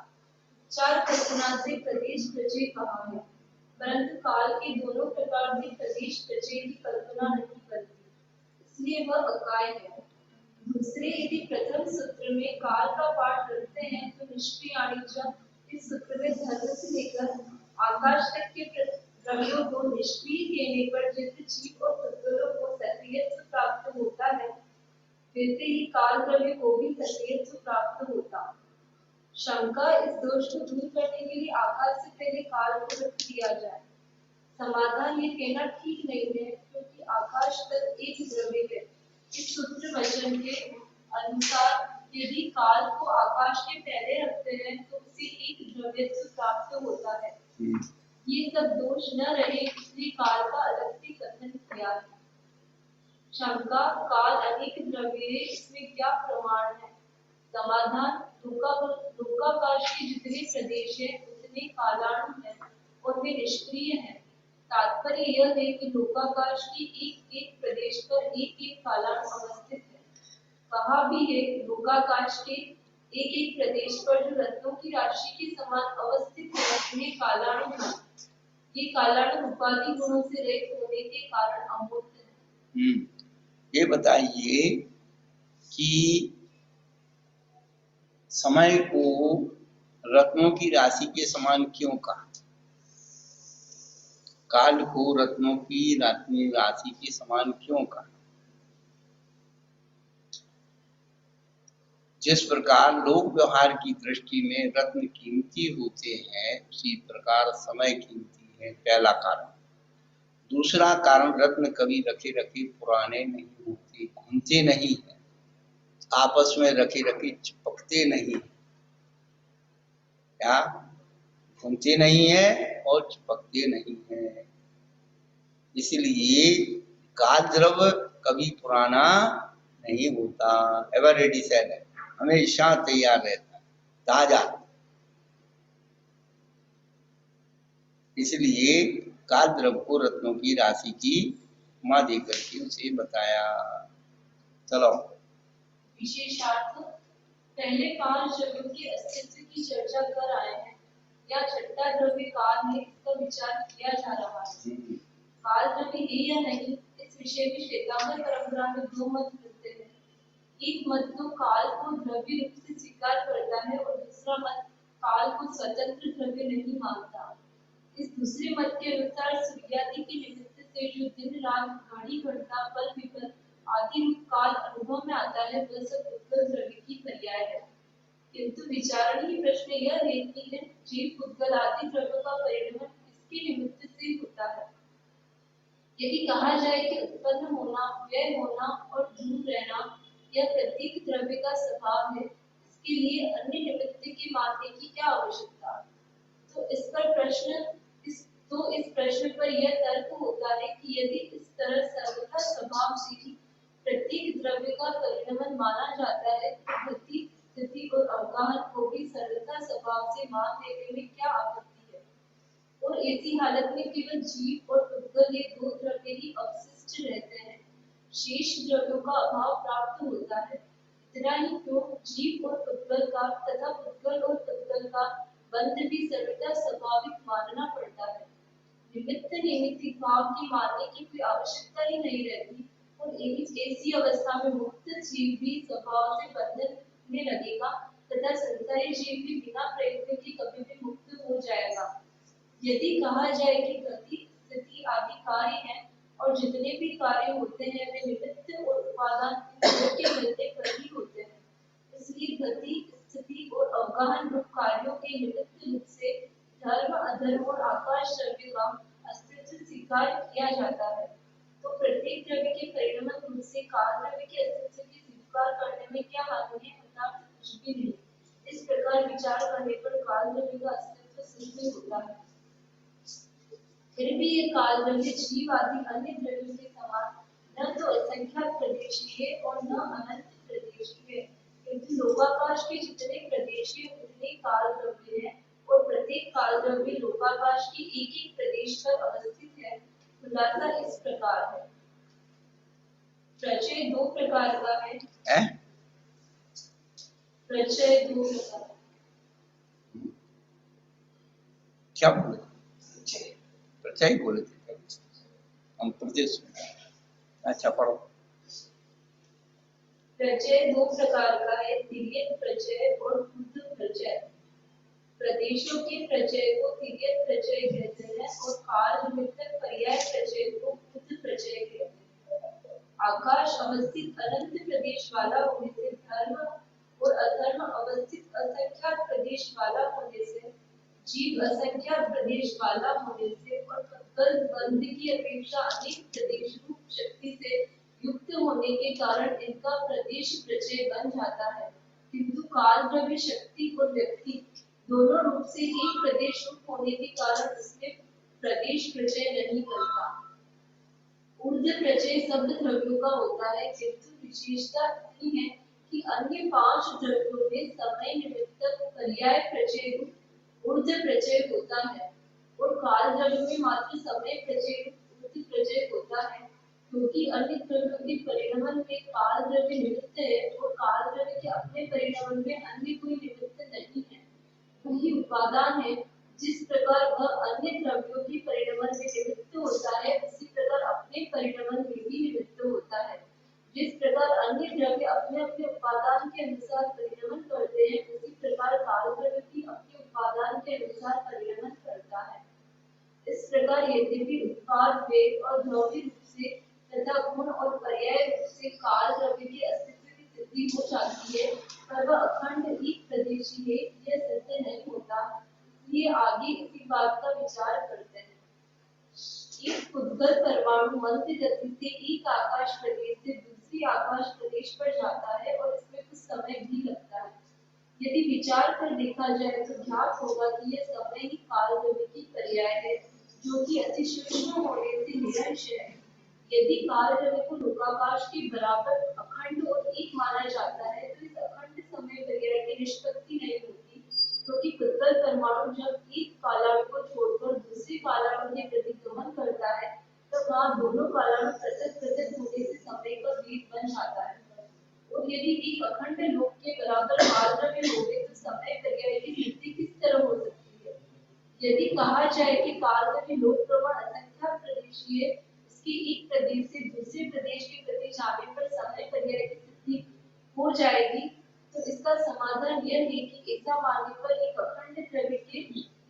चार कल्पना से प्रदेश प्रजय कहा है, परंतु काल के दोनों प्रकार से प्रदेश प्रजय की कल्पना नहीं करती, इसलिए वह अकाय है। दूसरे यदि प्रथम सूत्र में काल का पाठ रखते हैं तो निष्क्रिय वाणिज्य इस सूत्र में धर्म से लेकर आकाश तक के द्रव्यों को निष्क्रिय देने पर जैसे जीव और पुद्गलों को सक्रियत्व प्राप्त होता है, वैसे ही काल द्रव्य को भी सक्रियत्व प्राप्त होता। शंका, इस दोष को दूर करने के लिए आकाश से पहले काल को रख दिया जाए। समाधान, ये कहना ठीक नहीं है, क्योंकि आकाश तक एक द्रव्य है। इस सूत्र वचन के अनुसार यदि काल को आकाश के पहले रखते हैं तो उसे एक द्रव्यत्व प्राप्त होता है। ये सब दोष न रहे, इसलिए काल का अलग से कथन किया है। शंका, काल अनेक द्रव्य है, इसमें क्या प्रमाण है? समाधान, लोकाकाश के जितने प्रदेश है उतने कालाणु है और वे निष्क्रिय हैं। तात्पर्य यह है कि लोकाकाश के एक एक प्रदेश पर एक एक कालाणु अवस्थित है। कहा भी है लोकाकाश के एक एक प्रदेश पर जो रत्नों की राशि के समान अवस्थित है उन्हें कालाणु है। ये कालाणु उपाधि गुणों से रहित होने के कारण अमूर्त है। ये बताइए कि समय को रत्नों की राशि के समान क्यों कहा? काल को रत्नों की राशि के समान क्यों कहा? जिस प्रकार लोक व्यवहार की दृष्टि में रत्न कीमती होते हैं, उसी प्रकार समय कीमती है, पहला कारण। दूसरा कारण, रत्न कभी रखे रखे पुराने नहीं होते, घूमते नहीं है, आपस में रखे रखे चिपकते नहीं, क्या घूमते नहीं है और चिपकते नहीं है। इसलिए काल द्रव्य कभी पुराना नहीं होता, एवर रेडी सेल है, हमेशा तैयार रहता है, ताजा। इसलिए काल द्रव्य को रत्नों की राशि की उपमा देकर के उसे बताया। चलो, विशेषार्थ, पहले 5 द्रव्यों के अस्तित्व की चर्चा कर आए हैं, या छठा द्रव्य काल है, इसका विचार किया जा रहा है। काल द्रव्य है या नहीं, इस विषय में श्वेतांबर परंपरा में 2 मत मिलते हैं। एक मत तो काल को द्रव्य रूप से स्वीकार करता है और दूसरा मत काल को स्वतंत्र द्रव्य नहीं मानता। इस दूसरे मत के अनुसार सूर्यादि के निमित्त से जो दिन रात घड़ी घंटा पल विपल आदि रूप काल अनुभव में आता है, वह सब उत्तर द्रव्य की पर्याय है। किंतु विचारणीय प्रश्न यह है कि जीव उद्गल आदि द्रव्यों का परिणमन किसके निमित्त से होता है? यदि कहा जाए कि उत्पन्न होना, व्यय होना और दूर रहना यह प्रत्येक द्रव्य का स्वभाव है, इसके लिए अन्य निमित्त के मानने की क्या आवश्यकता? तो इस प्रश्न पर यह तर्क होता है कि यदि इस तरह सर्वथा स्वभाव से ही प्रत्येक द्रव्य का परिणमन माना जाता है, तो गति, स्थिति और अवगाहन को भी सर्वथा स्वभाव से मान लेने में क्या आपत्ति है? और ऐसी हालत में केवल जीव और पुद्गल ये 2 द्रव्य ही अवशिष्ट रहते हैं, शेष द्रव्यों का अभाव प्राप्त होता है। इतना ही क्यों, जीव और पुद्गल का तथा पुद्गल और पुद्गल का बंध भी सर्वथा स्वाभाविक मानना पड़ता है। निमित्त नैमित्तिक भाव की मानने की कोई आवश्यकता ही नहीं रहती, और ऐसी अवस्था में मुक्त जीव भी स्वभाव से बंधन में लगेगा तथा संसारी जीव भी बिना प्रयत्न के कभी भी मुक्त हो जाएगा। यदि कहा जाए कि गति, स्थिति आदि कार्य हैं और जितने भी कार्य होते हैं वे निमित्त और उपादान के मिलने पर ही होते हैं, इसलिए गति, स्थिति और अवगाहन रूप कार्यों के निमित्त रूप से धर्म, अधर्म और आकाश द्रव्य का अस्तित्व स्वीकार किया जाता है। तो प्रत्येक द्रव्य के परिणमन रूप से काल द्रव्य के अस्तित्व की स्वीकार करने में क्या हानि है? अर्थात कुछ भी नहीं। इस प्रकार विचार करने पर काल द्रव्य का अस्तित्व सिद्ध होता है। फिर भी ये काल द्रव्य जीव आदि अन्य द्रव्यों के समान न तो असंख्यात प्रदेशी है और न अनंत प्रदेशी है, क्योंकि लोकाकाश के जितने प्रदेश हैं उतने काल द्रव्य हैं और प्रत्येक काल द्रव्य लोकाकाश के एक एक प्रदेश पर अवस्थित है। खुलासा इस प्रकार है। प्रचय 2 प्रकार का है। प्रचय 2 प्रकार। क्या बोले? प्रचय बोले थे, हम प्रदेश। अच्छा, पढ़ो। प्रचय 2 प्रकार का है, तिर्यक प्रचय और कुद्ध प्रचय। प्रदेशों के प्रचय को तिर्यक प्रचय कहते हैं और काल निमित्त पर्याय प्रचय को उत प्रचय कहते हैं। आकाश अवस्थित अनंत प्रदेश वाला होने से धर्म और अधर्म अवस्थित असंख्यात प्रदेश वाला होने से, जीव असंख्यात प्रदेश वाला होने से और कल बंध की अपेक्षा अनेक प्रदेश रूप शक्ति से युक्त होने के कारण इनका प्रदेश प्रचय बन जाता है। किंतु काल द्रव्य शक्ति और व्यक्ति दोनों रूप से एक प्रदेश रूप होने के कारण इसमें प्रदेश प्रचय नहीं करता। ऊर्ध्व प्रचय शब्द द्रव्यों का होता है, किंतु विशेषता इतनी है कि अन्य 5 द्रव्यों में समय निमित्त पर्याय प्रचय रूप ऊर्ध्व प्रचय होता है और काल द्रव्य में मात्र समय प्रचय रूप ऊर्ध्व प्रचय होता है, क्योंकि अन्य द्रव्यों के परिणमन में काल द्रव्य निमित्त है और काल द्रव्य के अपने परिणमन में अन्य कोई निमित्त नहीं है। वही उपादान है। जिस प्रकार वह अन्य द्रव्यों के परिणमन में निमित्त होता है, उसी प्रकार अपने परिणमन में भी निमित्त होता है। जिस प्रकार अन्य द्रव्य अपने अपने उपादान के अनुसार परिणमन करते हैं, उसी प्रकार काल द्रव्य भी अपने उपादान के अनुसार परिणमन करता है। इस प्रकार यद्यपि उत्पाद वेग और द्रव्य रूप से तथा गुण और पर्याय रूप से काल द्रव्य के अस्तित्व की सिद्धि हो जाती है, पर वह अखंड एक प्रदेशी है, यह सिद्ध नहीं होता। इसलिए आगे इसी बात का विचार करते हैं। एक उद्गत परमाणु मंद गति से एक आकाश प्रदेश से दूसरी आकाश प्रदेश पर जाता है और इसमें कुछ समय भी लगता है। यदि विचार कर देखा जाए तो ज्ञात होगा कि यह समय ही काल द्रव्य की पर्याय है, जो कि अति सूक्ष्म होने से निरंश है। यदि काल द्रव्य को लोकाकाश के बराबर अखंड और एक माना जाता है, तो इस अखंड समय पर्याय की निष्पत्ति नहीं होती, क्योंकि पुद्गल परमाणु जब एक कालाणु को छोड़कर दूसरे कालाणु के प्रति गमन करता है, तब वहाँ दोनों कालाणु पृथक पृथक होने से समय का भेद बन जाता है। और यदि एक अखंड लोक के बराबर काल द्रव्य होवे तो समय पर्याय की सिद्धि किस तरह हो सकती है? यदि कहा जाए कि काल द्रव्य लोक प्रमाण असंख्यात प्रदेशीय है, इसके एक प्रदेश से दूसरे प्रदेश के प्रति जाने पर समय पर्याय की सिद्धि हो जाएगी, तो इसका समाधान यह है कि ऐसा मानने पर एक अखंड द्रव्य के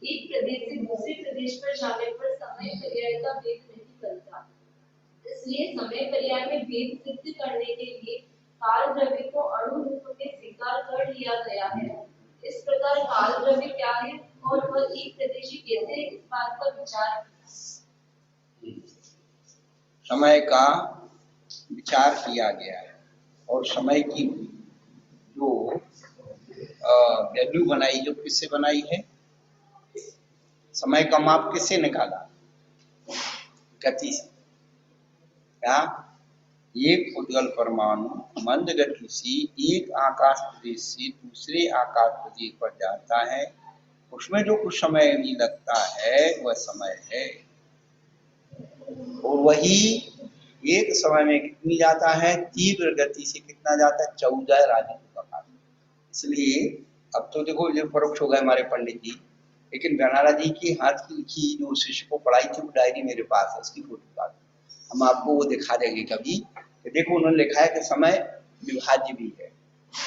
एक प्रदेश से दूसरे प्रदेश पर जाने पर समय पर्याय का भेद नहीं करता। इसलिए समय पर्याय में भेद सिद्ध करने के लिए काल द्रव्य को अणु रूप में स्वीकार कर लिया गया है। इस प्रकार काल द्रव्य क्या है और वह एक प्रदेशी कैसे है, इस बात का विचार समय का विचार किया गया है और समय की जो वैल्यू बनाई, जो किससे बनाई है, समय का माप किससे निकाला? गति से। क्या एक उद्गल परमाणु मंद गति से एक आकाश प्रदेश से दूसरे आकाश प्रदेश पर जाता है, उसमें जो कुछ समय भी लगता है वह समय है, और वही एक समय में कितनी जाता है? तीव्र गति से कितना जाता है? 14 राजयों का। इसलिए अब तो देखो जो परोक्ष हो गए हमारे पंडित जी, लेकिन गणारा जी की हाथ की लिखी जो शिष्य को पढ़ाई थी वो डायरी मेरे पास है, उसकी फोटो हम आपको वो दिखा देंगे कभी। तो देखो उन्होंने लिखा है कि समय विभाज्य भी है।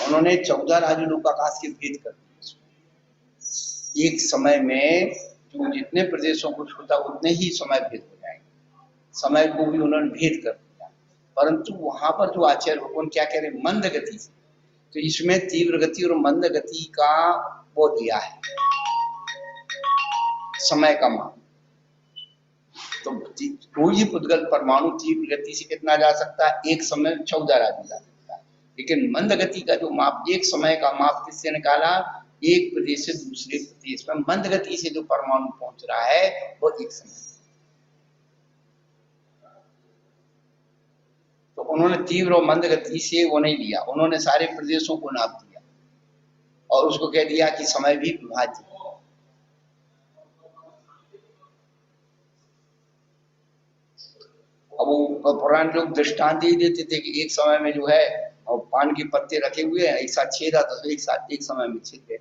उन्होंने 14 राजलोक आकाश के भेद कर दिए। एक समय में जो जितने प्रदेशों को छूता उतने ही समय भेद हो जाएंगे, समय को भी उन्होंने भेद कर दिया। परंतु वहां पर जो आचार्य भगवान क्या कह रहे हैं? मंद गति से। तो इसमें तीव्र गति और मंद गति का वो दिया है समय का मान। तो कोई पुद्गल परमाणु तीव्र गति से कितना जा सकता है? एक समय 14 राजू जा सकता है। लेकिन मंद गति का जो माप, एक समय का माप किससे निकाला? एक प्रदेश से दूसरे प्रदेश में मंद गति से जो परमाणु पहुंच रहा है वो एक समय। तो उन्होंने तीव्र और मंद गति से वो नहीं लिया, उन्होंने सारे प्रदेशों को नाप दिया और उसको कह दिया कि समय भी विभाज्य है। अब वो पुराने लोग दृष्टांत दे देते थे कि एक समय में जो है और पान के पत्ते रखे हुए हैं, एक साथ छेदा तो एक साथ एक समय में छेद गए,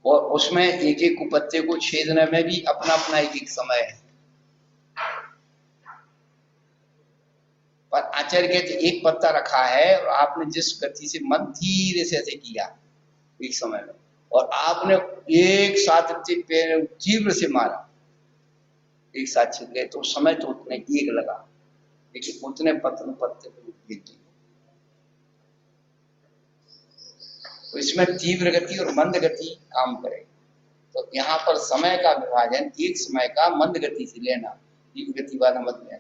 और उसमें एक एक पत्ते को छेदने में भी अपना अपना एक एक समय है। पर आचार्य कहते एक पत्ता रखा है और आपने जिस गति से मन धीरे से ऐसे किया एक समय में, और आपने एक साथ तीव्र से मारा, एक साथ छिप गए तो समय तो उतने एक लगा, लेकिन उतने पत्र पत्ते को भेज दिए। तो इसमें तीव्र गति और मंद गति काम करे। तो यहाँ पर समय का विभाजन एक समय का मंद गति से लेना, तीव्र गति वाला मत लेना।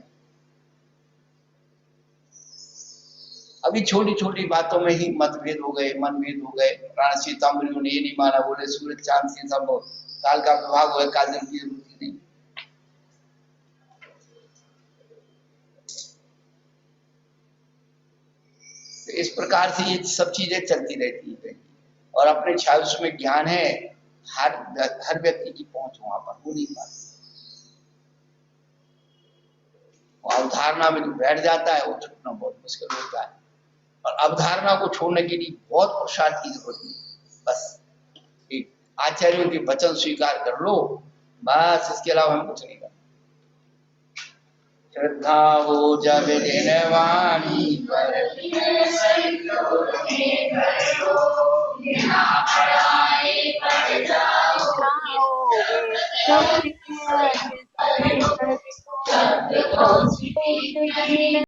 अभी छोटी छोटी बातों में ही मतभेद हो गए, मनभेद हो गए। राणा सीतामढ़ियों ने ये नहीं माना, बोले सूरज चांद से सब काल का विभाग हो, काल जल की जरूरत नहीं। तो इस प्रकार से ये सब चीजें चलती रहती है और अपने छात्र में ज्ञान है, हर व्यक्ति की पहुंच वहां पर हो नहीं पाती। अवधारणा में जो बैठ जाता है वो छूटना बहुत मुश्किल होता है, और अवधारणा को छोड़ने के लिए बहुत पुरुषार्थ की जरूरत है। बस एक आचार्यों के वचन स्वीकार कर लो, बस, इसके अलावा हम कुछ नहीं करना। श्रद्धा हो जब निर्वाणी पर जाओगे